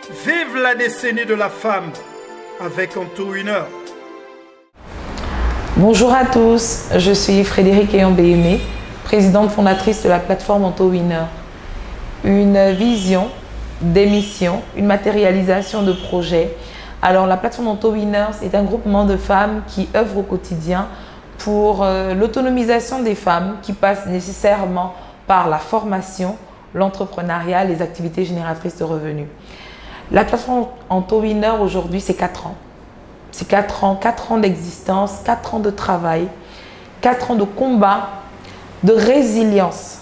Vive la décennie de la femme avec Anto Winner. Bonjour à tous, je suis Frédérique Eyambéhémé, présidente fondatrice de la plateforme Anto Winner. Une vision, des missions, une matérialisation de projets. Alors la plateforme Anto Winner, c'est un groupement de femmes qui œuvrent au quotidien pour l'autonomisation des femmes qui passent nécessairement par la formation, l'entrepreneuriat, les activités génératrices de revenus. La plateforme Anto Winner aujourd'hui, c'est 4 ans. C'est 4 ans d'existence, 4 ans de travail, 4 ans de combat, de résilience.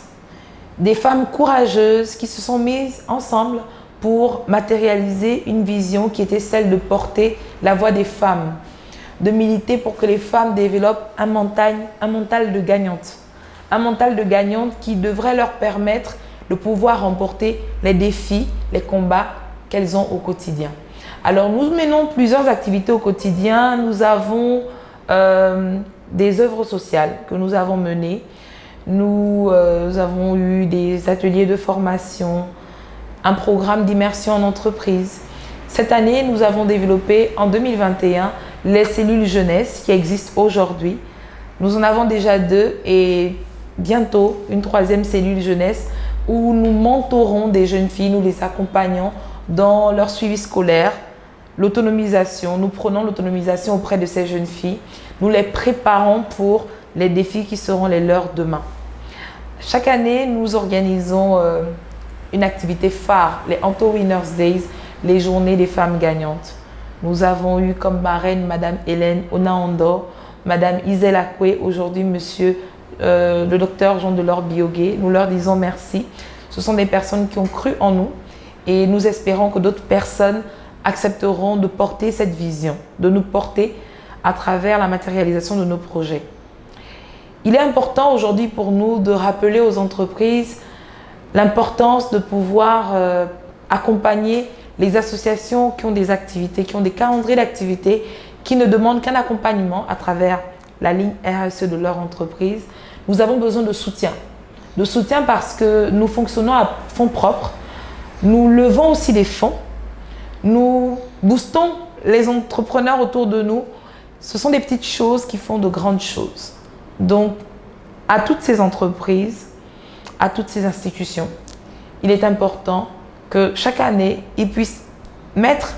Des femmes courageuses qui se sont mises ensemble pour matérialiser une vision qui était celle de porter la voix des femmes, de militer pour que les femmes développent un mental de gagnante. Un mental de gagnante qui devrait leur permettre de pouvoir remporter les défis, les combats qu'elles ont au quotidien. Alors nous menons plusieurs activités au quotidien. Nous avons des œuvres sociales que nous avons menées. Nous avons eu des ateliers de formation, un programme d'immersion en entreprise. Cette année, nous avons développé en 2021 les cellules jeunesse qui existent aujourd'hui. Nous en avons déjà 2 et bientôt une 3e cellule jeunesse où nous mentorons des jeunes filles, nous les accompagnons dans leur suivi scolaire, l'autonomisation. Nous prenons l'autonomisation auprès de ces jeunes filles. Nous les préparons pour les défis qui seront les leurs demain. Chaque année, nous organisons une activité phare, les Anto Winners Days, les journées des femmes gagnantes. Nous avons eu comme marraine Madame Hélène Onaondo, Madame Isel Akwe, aujourd'hui Monsieur le docteur Jean-Delors Biogué. Nous leur disons merci. Ce sont des personnes qui ont cru en nous et nous espérons que d'autres personnes accepteront de porter cette vision, de nous porter à travers la matérialisation de nos projets. Il est important aujourd'hui pour nous de rappeler aux entreprises l'importance de pouvoir accompagner les associations qui ont des activités, qui ont des calendriers d'activités, qui ne demandent qu'un accompagnement à travers la ligne RSE de leur entreprise. Nous avons besoin de soutien. De soutien parce que nous fonctionnons à fonds propres. Nous levons aussi des fonds. Nous boostons les entrepreneurs autour de nous. Ce sont des petites choses qui font de grandes choses. Donc, à toutes ces entreprises, à toutes ces institutions, il est important que chaque année, ils puissent mettre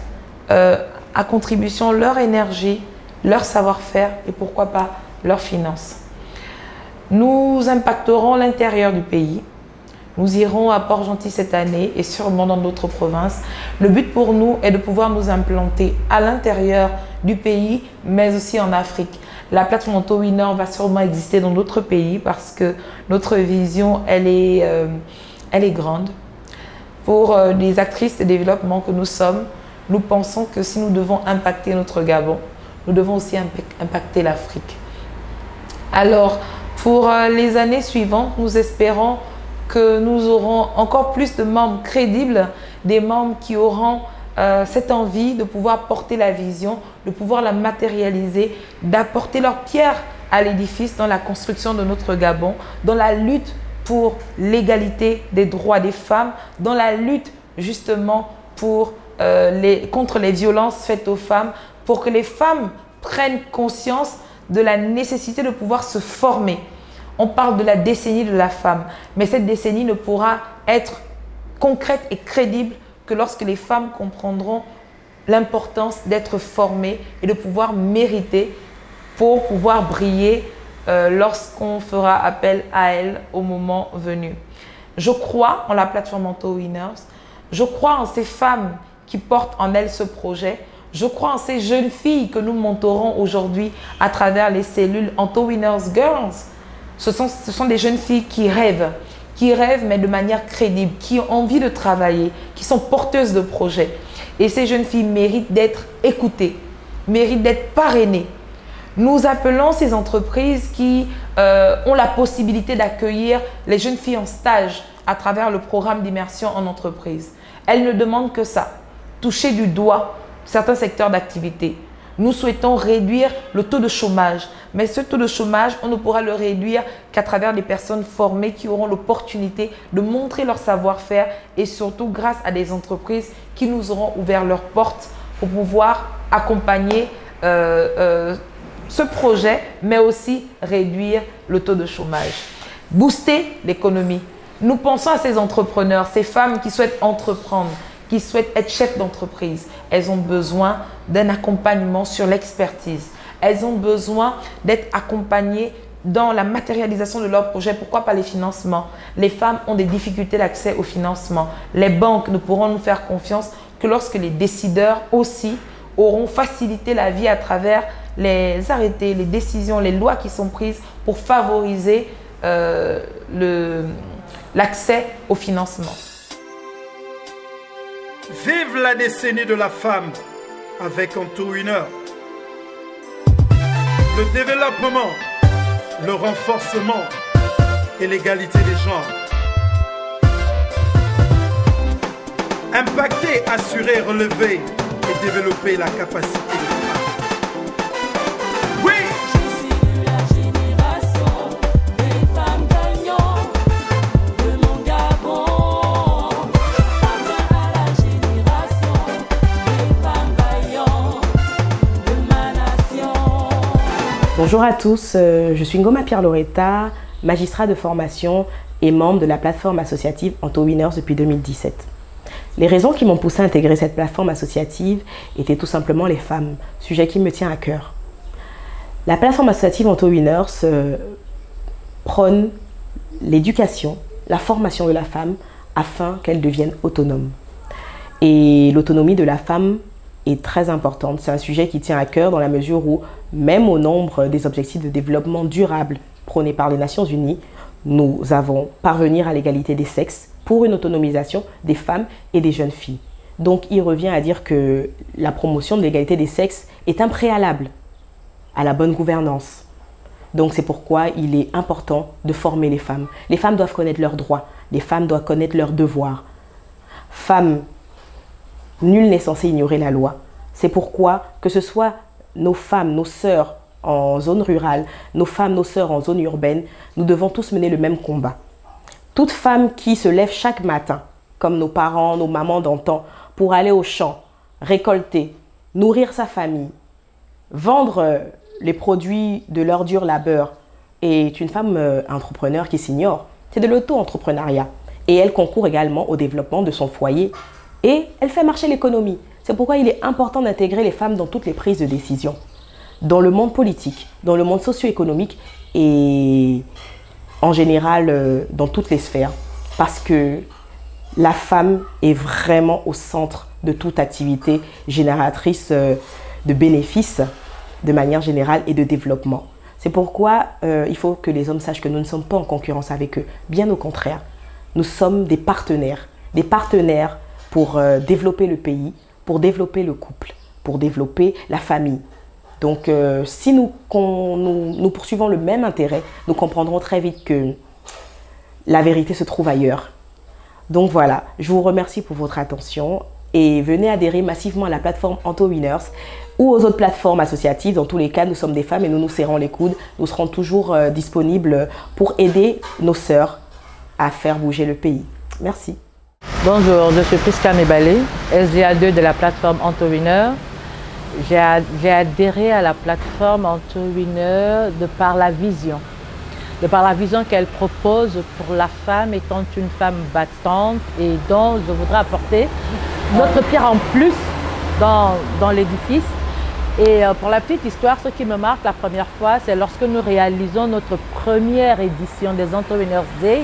à contribution leur énergie, leur savoir-faire et pourquoi pas leurs finances. Nous impacterons l'intérieur du pays. Nous irons à Port-Gentil cette année et sûrement dans d'autres provinces. Le but pour nous est de pouvoir nous implanter à l'intérieur du pays, mais aussi en Afrique. La plateforme Anto Winner va sûrement exister dans d'autres pays parce que notre vision, elle est grande. Pour les actrices de développement que nous sommes, nous pensons que si nous devons impacter notre Gabon, nous devons aussi impacter l'Afrique. Alors, pour les années suivantes, nous espérons que nous aurons encore plus de membres crédibles, des membres qui auront cette envie de pouvoir porter la vision, de pouvoir la matérialiser, d'apporter leur pierre à l'édifice dans la construction de notre Gabon, dans la lutte pour l'égalité des droits des femmes, dans la lutte justement pour, contre les violences faites aux femmes, pour que les femmes prennent conscience de la nécessité de pouvoir se former. On parle de la décennie de la femme, mais cette décennie ne pourra être concrète et crédible que lorsque les femmes comprendront l'importance d'être formées et de pouvoir mériter pour pouvoir briller lorsqu'on fera appel à elles au moment venu. Je crois en la plateforme Anto Winners, je crois en ces femmes qui portent en elles ce projet, je crois en ces jeunes filles que nous mentorons aujourd'hui à travers les cellules Anto Winners Girls. Ce sont des jeunes filles qui rêvent mais de manière crédible, qui ont envie de travailler, qui sont porteuses de projets. Et ces jeunes filles méritent d'être écoutées, méritent d'être parrainées. Nous appelons ces entreprises qui ont la possibilité d'accueillir les jeunes filles en stage à travers le programme d'immersion en entreprise. Elles ne demandent que ça, toucher du doigt certains secteurs d'activité. Nous souhaitons réduire le taux de chômage. Mais ce taux de chômage, on ne pourra le réduire qu'à travers des personnes formées qui auront l'opportunité de montrer leur savoir-faire et surtout grâce à des entreprises qui nous auront ouvert leurs portes pour pouvoir accompagner ce projet, mais aussi réduire le taux de chômage. Booster l'économie. Nous pensons à ces entrepreneurs, ces femmes qui souhaitent entreprendre, qui souhaitent être chefs d'entreprise. Elles ont besoin d'un accompagnement sur l'expertise. Elles ont besoin d'être accompagnées dans la matérialisation de leurs projets. Pourquoi pas les financements? Les femmes ont des difficultés d'accès au financement. Les banques ne pourront nous faire confiance que lorsque les décideurs aussi auront facilité la vie à travers les arrêtés, les décisions, les lois qui sont prises pour favoriser l'accès au financement. Vive la décennie de la femme avec Anto-Winner. Le développement, le renforcement et l'égalité des genres. Impacter, assurer, relever et développer la capacité des femmes. Oui! Je suis la génération des femmes gagnantes de mon Gabon. J'appartiens à la génération des femmes vaillantes de ma nation. Bonjour à tous, je suis Ngoma Pierre-Loretta, magistrat de formation et membre de la plateforme associative Anto-Winners depuis 2017. Les raisons qui m'ont poussé à intégrer cette plateforme associative étaient tout simplement les femmes, sujet qui me tient à cœur. La plateforme associative Anto-Winners prône l'éducation, la formation de la femme afin qu'elle devienne autonome. Et l'autonomie de la femme est très importante. C'est un sujet qui tient à cœur dans la mesure où, même au nombre des objectifs de développement durable prônés par les Nations Unies, nous avons parvenir à l'égalité des sexes pour une autonomisation des femmes et des jeunes filles. Donc il revient à dire que la promotion de l'égalité des sexes est un préalable à la bonne gouvernance. Donc c'est pourquoi il est important de former les femmes. Les femmes doivent connaître leurs droits, les femmes doivent connaître leurs devoirs. Femmes, nul n'est censé ignorer la loi. C'est pourquoi que ce soit nos femmes, nos sœurs en zone rurale, nos femmes, nos sœurs en zone urbaine, nous devons tous mener le même combat. Toute femme qui se lève chaque matin, comme nos parents, nos mamans d'antan, pour aller au champ, récolter, nourrir sa famille, vendre les produits de leur dur labeur, est une femme entrepreneur qui s'ignore. C'est de l'auto-entrepreneuriat. Et elle concourt également au développement de son foyer et elle fait marcher l'économie. C'est pourquoi il est important d'intégrer les femmes dans toutes les prises de décision, dans le monde politique, dans le monde socio-économique et en général dans toutes les sphères, parce que la femme est vraiment au centre de toute activité génératrice de bénéfices de manière générale et de développement. C'est pourquoi il faut que les hommes sachent que nous ne sommes pas en concurrence avec eux, bien au contraire. Nous sommes des partenaires pour développer le pays, pour développer le couple, pour développer la famille. Donc, si nous poursuivons le même intérêt, nous comprendrons très vite que la vérité se trouve ailleurs. Donc voilà, je vous remercie pour votre attention et venez adhérer massivement à la plateforme Anto-Winners ou aux autres plateformes associatives. Dans tous les cas, nous sommes des femmes et nous nous serrons les coudes. Nous serons toujours disponibles pour aider nos sœurs à faire bouger le pays. Merci. Bonjour, je suis Prisca Mebalé, SGA2 de la plateforme Anto-Winners. J'ai adhéré à la plateforme Anto-Winners de par la vision qu'elle propose pour la femme étant une femme battante et dont je voudrais apporter notre pierre en plus dans l'édifice. Et pour la petite histoire, ce qui me marque la première fois, c'est lorsque nous réalisons notre première édition des Anto-Winners Day.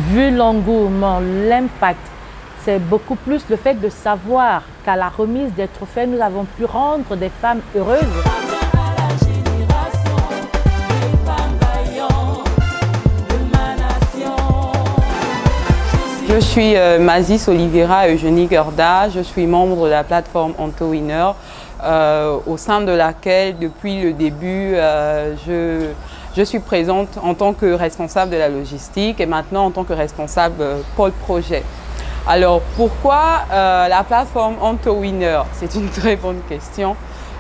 Vu l'engouement, l'impact, c'est beaucoup plus le fait de savoir qu'à la remise des trophées, nous avons pu rendre des femmes heureuses. Je suis Mazis Oliveira Eugénie Gerda, je suis membre de la plateforme Anto-Winners, au sein de laquelle, depuis le début, je suis présente en tant que responsable de la logistique et maintenant en tant que responsable pôle projet. Alors pourquoi la plateforme Anto-Winners? C'est une très bonne question.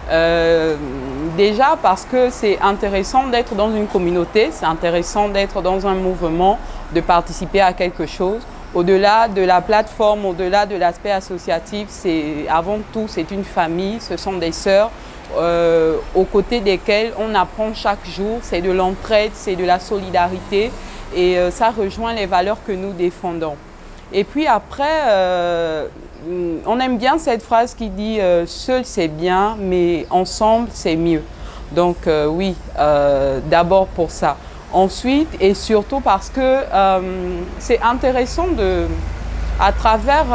Déjà parce que c'est intéressant d'être dans une communauté, c'est intéressant d'être dans un mouvement, de participer à quelque chose. Au-delà de la plateforme, au-delà de l'aspect associatif, c'est avant tout, c'est une famille, ce sont des sœurs aux côtés desquelles on apprend chaque jour, c'est de l'entraide, c'est de la solidarité et ça rejoint les valeurs que nous défendons. Et puis après, on aime bien cette phrase qui dit « seul c'est bien, mais ensemble c'est mieux ». Donc oui, d'abord pour ça. Ensuite, et surtout parce que c'est intéressant à travers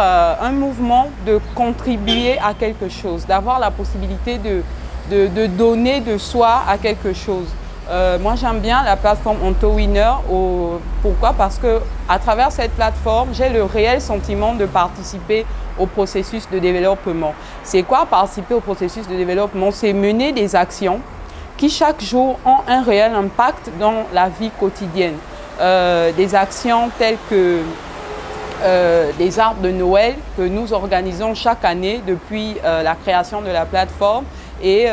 un mouvement de contribuer à quelque chose, d'avoir la possibilité de donner de soi à quelque chose. Moi, j'aime bien la plateforme OntoWinner. Pourquoi? Parce que à travers cette plateforme, j'ai le réel sentiment de participer au processus de développement. C'est quoi participer au processus de développement? C'est mener des actions qui chaque jour ont un réel impact dans la vie quotidienne. Des actions telles que des arbres de Noël que nous organisons chaque année depuis la création de la plateforme et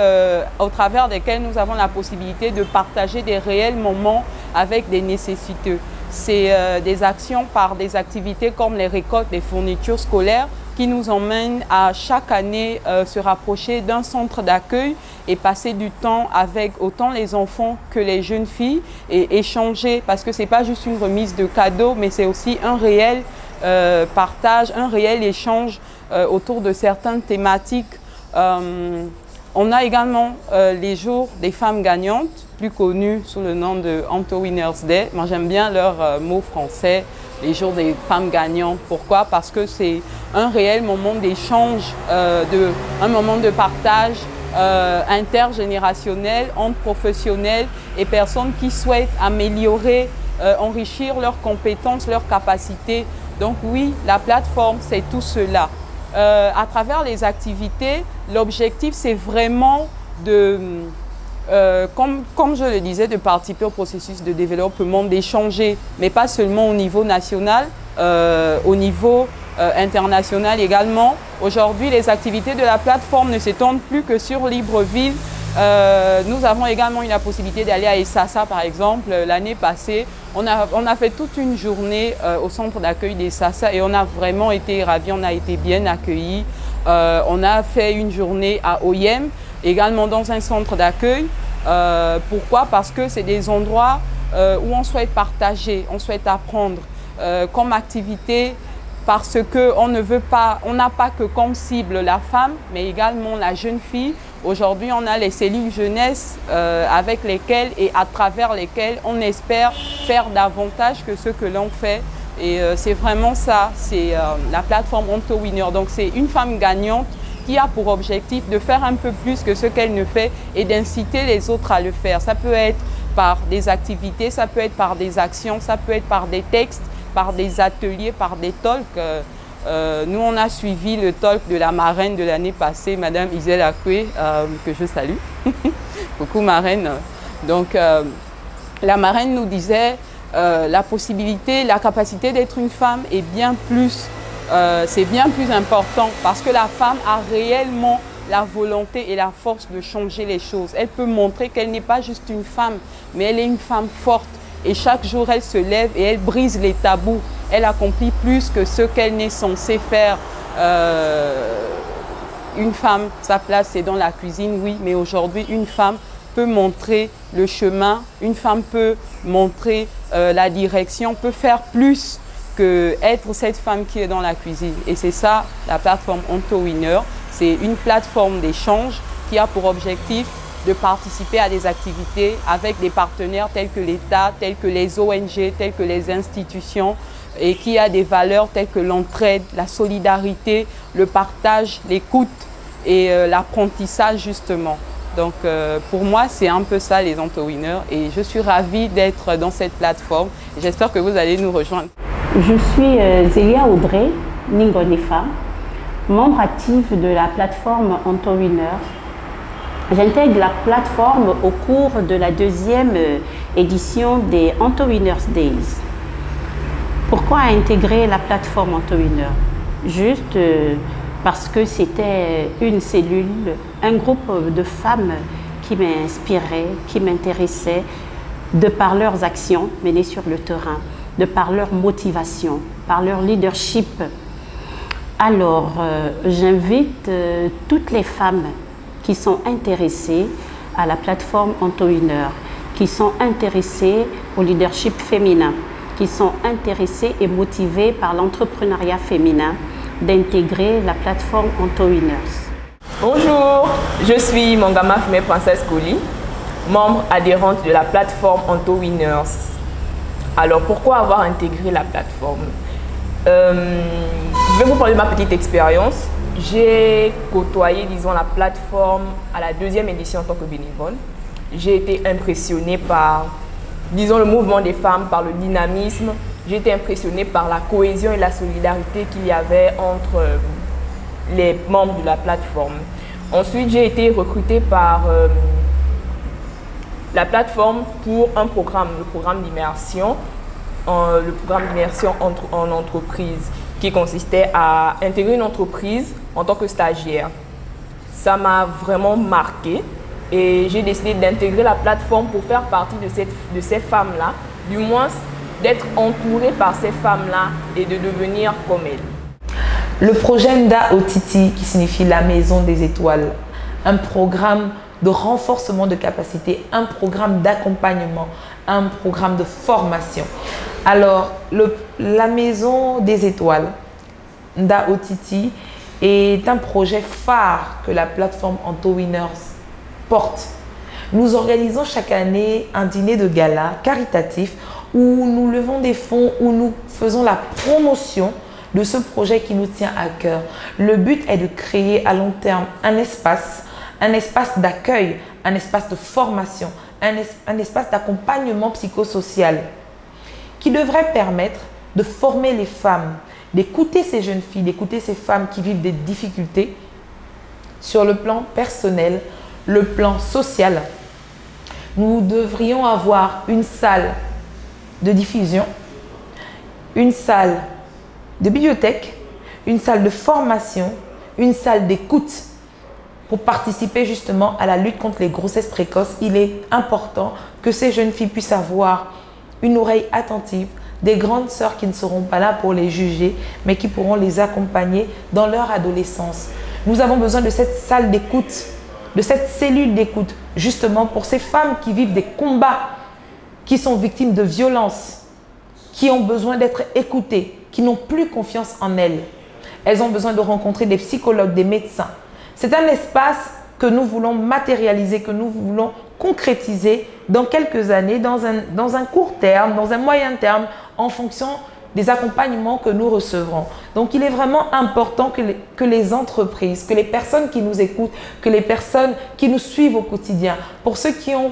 au travers desquels nous avons la possibilité de partager des réels moments avec des nécessiteux. C'est des actions par des activités comme les récoltes des fournitures scolaires qui nous emmènent à chaque année se rapprocher d'un centre d'accueil et passer du temps avec autant les enfants que les jeunes filles et échanger parce que ce n'est pas juste une remise de cadeaux mais c'est aussi un réel partage, un réel échange autour de certaines thématiques. On a également les jours des femmes gagnantes, plus connus sous le nom de OntoWinners Day. Moi, j'aime bien leur mot français, les jours des femmes gagnantes. Pourquoi? Parce que c'est un réel moment d'échange, un moment de partage intergénérationnel entre professionnels et personnes qui souhaitent améliorer, enrichir leurs compétences, leurs capacités. Donc oui, la plateforme, c'est tout cela. À travers les activités, l'objectif, c'est vraiment de, comme je le disais, de participer au processus de développement, d'échanger, mais pas seulement au niveau national, au niveau international également. Aujourd'hui, les activités de la plateforme ne s'étendent plus que sur Libreville. Nous avons également eu la possibilité d'aller à Essassa, par exemple. L'année passée, on a fait toute une journée au centre d'accueil d'Essassa et on a vraiment été ravis, on a été bien accueillis. On a fait une journée à Oyem, également dans un centre d'accueil. Pourquoi? Parce que c'est des endroits où on souhaite partager, on souhaite apprendre comme activité. Parce qu'on ne veut pas, on n'a pas que comme cible la femme, mais également la jeune fille. Aujourd'hui, on a les cellules jeunesse avec lesquelles et à travers lesquelles on espère faire davantage que ce que l'on fait. Et c'est vraiment ça, c'est la plateforme OntoWinner. Donc c'est une femme gagnante qui a pour objectif de faire un peu plus que ce qu'elle ne fait et d'inciter les autres à le faire. Ça peut être par des activités, ça peut être par des actions, ça peut être par des textes, par des ateliers, par des talks. Nous, on a suivi le talk de la marraine de l'année passée, Madame Isel Akwe, que je salue. Coucou marraine. Donc, la marraine nous disait la possibilité, la capacité d'être une femme est bien plus, c'est bien plus important parce que la femme a réellement la volonté et la force de changer les choses. Elle peut montrer qu'elle n'est pas juste une femme, mais elle est une femme forte. Et chaque jour, elle se lève et elle brise les tabous. Elle accomplit plus que ce qu'elle n'est censée faire. Une femme, sa place, c'est dans la cuisine, oui. Mais aujourd'hui, une femme peut montrer le chemin. Une femme peut montrer la direction, peut faire plus qu'être cette femme qui est dans la cuisine. Et c'est ça, la plateforme OntoWinner. C'est une plateforme d'échange qui a pour objectif de participer à des activités avec des partenaires tels que l'État, tels que les ONG, tels que les institutions et qui a des valeurs telles que l'entraide, la solidarité, le partage, l'écoute et l'apprentissage justement. Donc pour moi, c'est un peu ça les OntoWinner et je suis ravie d'être dans cette plateforme. J'espère que vous allez nous rejoindre. Je suis Zélia Audrey Ningonefa, membre active de la plateforme OntoWinner. J'intègre la plateforme au cours de la deuxième édition des OntoWinners Days. Pourquoi intégrer la plateforme OntoWinner? Juste parce que c'était une cellule, un groupe de femmes qui m'inspiraient, qui m'intéressaient, de par leurs actions menées sur le terrain, de par leur motivation, par leur leadership. Alors, j'invite toutes les femmes qui sont intéressées à la plateforme Ontowinner, qui sont intéressées au leadership féminin, qui sont intéressées et motivées par l'entrepreneuriat féminin, d'intégrer la plateforme Ontowinners. Bonjour, je suis Mangama Fumé Princesse Koli, membre adhérente de la plateforme Ontowinners. Alors, pourquoi avoir intégré la plateforme? Je vais vous parler de ma petite expérience. J'ai côtoyé, disons, la plateforme à la 2e édition en tant que bénévole. J'ai été impressionnée par, disons, le mouvement des femmes, par le dynamisme. J'ai été impressionnée par la cohésion et la solidarité qu'il y avait entre les membres de la plateforme. Ensuite, j'ai été recrutée par la plateforme pour un programme, le programme d'immersion en entreprise, qui consistait à intégrer une entreprise en tant que stagiaire. Ça m'a vraiment marqué et j'ai décidé d'intégrer la plateforme pour faire partie de ces femmes-là, du moins d'être entourée par ces femmes-là et de devenir comme elles. Le projet Nda Otiti, qui signifie la maison des étoiles, un programme de renforcement de capacité, un programme d'accompagnement, un programme de formation. Alors, la maison des étoiles, Nda Otiti, est un projet phare que la plateforme Ontowinners porte. Nous organisons chaque année un dîner de gala caritatif où nous levons des fonds, où nous faisons la promotion de ce projet qui nous tient à cœur. Le but est de créer à long terme un espace d'accueil, un espace de formation, un espace d'accompagnement psychosocial qui devrait permettre de former les femmes, d'écouter ces jeunes filles, d'écouter ces femmes qui vivent des difficultés sur le plan personnel, le plan social. Nous devrions avoir une salle de diffusion, une salle de bibliothèque, une salle de formation, une salle d'écoute pour participer justement à la lutte contre les grossesses précoces. Il est important que ces jeunes filles puissent avoir une oreille attentive, des grandes sœurs qui ne seront pas là pour les juger, mais qui pourront les accompagner dans leur adolescence. Nous avons besoin de cette salle d'écoute, de cette cellule d'écoute, justement pour ces femmes qui vivent des combats, qui sont victimes de violences, qui ont besoin d'être écoutées, qui n'ont plus confiance en elles. Elles ont besoin de rencontrer des psychologues, des médecins. C'est un espace que nous voulons matérialiser, que nous voulons concrétiser dans quelques années, dans un court terme, dans un moyen terme, en fonction des accompagnements que nous recevrons. Donc, il est vraiment important que les entreprises, que les personnes qui nous écoutent, que les personnes qui nous suivent au quotidien, pour ceux qui ont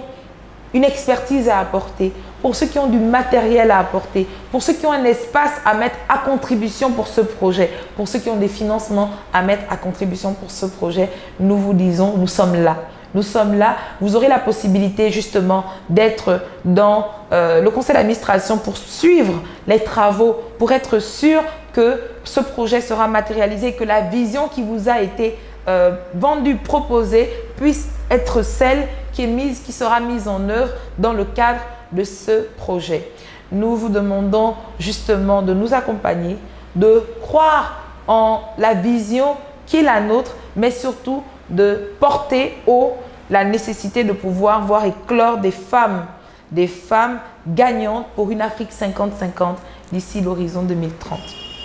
une expertise à apporter, pour ceux qui ont du matériel à apporter, pour ceux qui ont un espace à mettre à contribution pour ce projet, pour ceux qui ont des financements à mettre à contribution pour ce projet, nous vous disons, nous sommes là. Nous sommes là. Vous aurez la possibilité justement d'être dans le conseil d'administration pour suivre les travaux, pour être sûr que ce projet sera matérialisé et que la vision qui vous a été vendue, proposée, puisse être celle qui sera mise en œuvre dans le cadre de ce projet. Nous vous demandons justement de nous accompagner, de croire en la vision qui est la nôtre, mais surtout de porter haut la nécessité de pouvoir voir éclore des femmes gagnantes pour une Afrique 50-50 d'ici l'horizon 2030.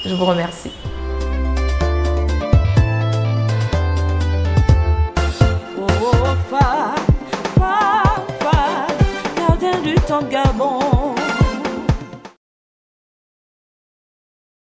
Je vous remercie. Gardien du temps Gabon.